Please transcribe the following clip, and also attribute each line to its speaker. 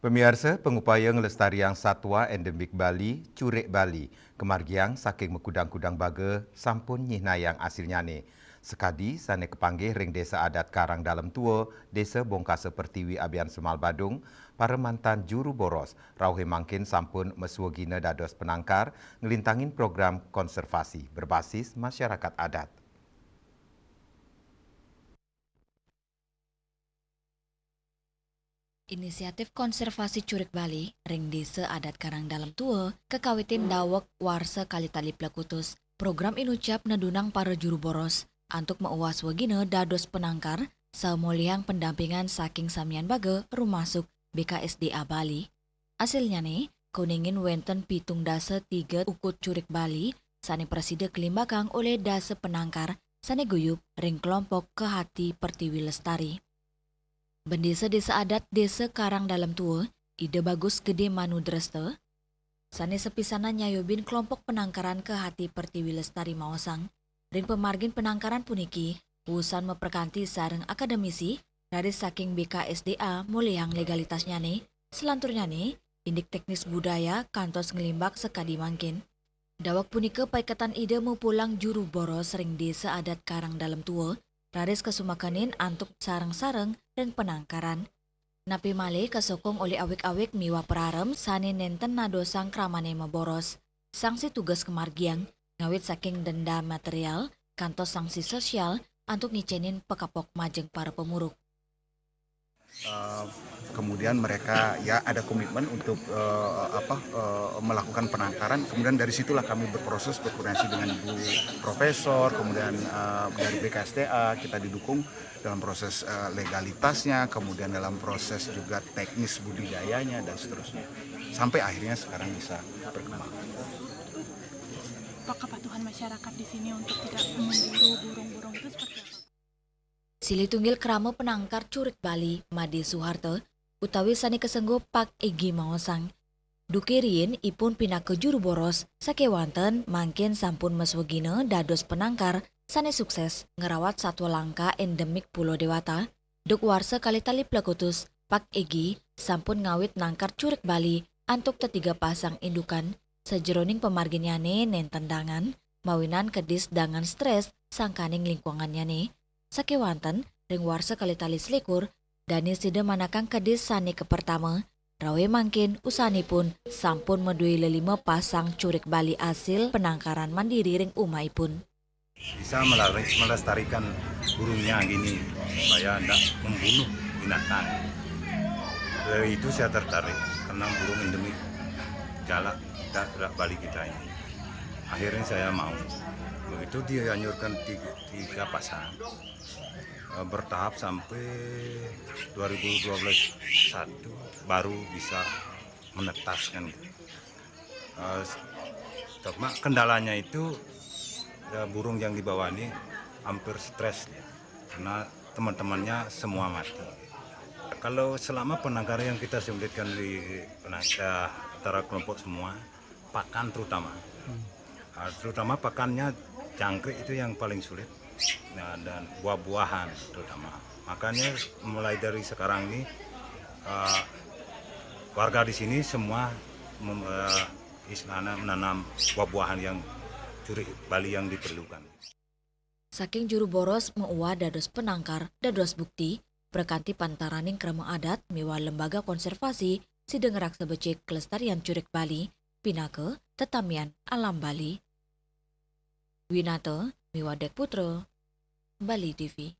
Speaker 1: Pemirsa, pengupaya ngelestarian satwa endemik Bali, curik Bali, kemargiang saking mekudang-kudang baga, sampun nyihnayang asilnya ni. Sekadi, sana kepanggih ring desa adat Karang Dalam Tua, desa Bongkasa Pertiwi Abian Semal Badung, para mantan juru boros, rauhe mangkin sampun meswagina dados penangkar, ngelintangin program konservasi berbasis masyarakat adat.
Speaker 2: Inisiatif konservasi curik Bali, ring desa adat Karang Dalam Tua, kekawitin dawek warsa kalitali plekutus. Program inucap nedunang para juru boros, antuk meuwas wagina dados penangkar, samuliang pendampingan saking samian baga rumasuk BKSDA Bali. Hasilnya nih, kuningin wenten pitung dasa 3 ukut curik Bali, sane preside kelimbakang oleh dasa penangkar, sane guyup ring kelompok Kehati Pertiwi Lestari. Bendesa-desa adat desa Karang Dalam Tua, ide bagus gede Manu Dreste, sane sepisana nyayobin kelompok penangkaran Kehati Pertiwi Lestari Maosang, ring pemargin penangkaran puniki, urusan meperkanti sareng akademisi, dari saking BKSDA mulihang legalitasnya nih, selanturnya nih, indik teknis budaya kantos ngelimbak sekadi mangkin. Dawak punika paikatan ide mau pulang juru boros ring desa adat Karang Dalam Tua, raris kesumakanin antuk sareng-sareng dan penangkaran. Napi male kesokong oleh awik-awik miwa perarem sane nenten nadosang kramane boros. Sanksi tugas kemargiang, ngawit saking denda material, kantos sanksi sosial, antuk ngicenin pekapok majeng para pemuruk.
Speaker 3: Kemudian mereka ya ada komitmen untuk melakukan penangkaran. Kemudian dari situlah kami berproses berkoordinasi dengan Bu Profesor, kemudian dari BKSDA kita didukung dalam proses legalitasnya, kemudian dalam proses juga teknis budidayanya dan seterusnya. Sampai akhirnya sekarang bisa berkembang.
Speaker 4: Apa kepatuhan masyarakat di sini untuk tidak memburu burung-burung itu seperti apa?
Speaker 2: Silitunggil krama penangkar curik Bali, Made Suharto, utawi sani kesenggo Pak Egi Maosang. Dukirin ipun pinake juru boros, sakewanten mangkin sampun meswegina dados penangkar, sani sukses ngerawat satwa langka endemik Pulau Dewata. Duk warsa kalitali plekutus, Pak Egi sampun ngawit nangkar curik Bali, antuk tetiga pasang indukan, sejeroning pemarginyane nen tendangan, mawinan kedis dangan stres sangkaning lingkungannya nih. Sakewanten, ring warsa kalitali selikur, dani sida manakang kedis sani ke pertama, rawe mangkin usani pun sampun medui lelima pasang curik Bali asil penangkaran mandiri ring umai pun.
Speaker 5: Bisa melestarikan burungnya gini supaya tidak membunuh binatang. Dari itu saya tertarik karena burung endemik jalak Bali kita ini. Akhirnya saya mau. Begitu dia anjurkan tiga pasang bertahap sampai 2021 baru bisa menetaskan. Kendalanya itu burung yang dibawa ini hampir stres karena teman-temannya semua mati. Kalau selama penangkaran yang kita sulitkan di penangkar antara kelompok semua, pakan terutama pakannya jangkrik itu yang paling sulit. Nah, dan buah-buahan terutama. Makanya mulai dari sekarang ini warga di sini semua menanam buah-buahan yang curik Bali yang diperlukan.
Speaker 2: Saking juru boros meuwa dados penangkar, dados bukti, perkanti pantaraning krama adat miwa lembaga konservasi sidengerak sebecik kelestarian curik Bali, pinake tetamian alam Bali. Winata miwa Dek Putra, Bali TV.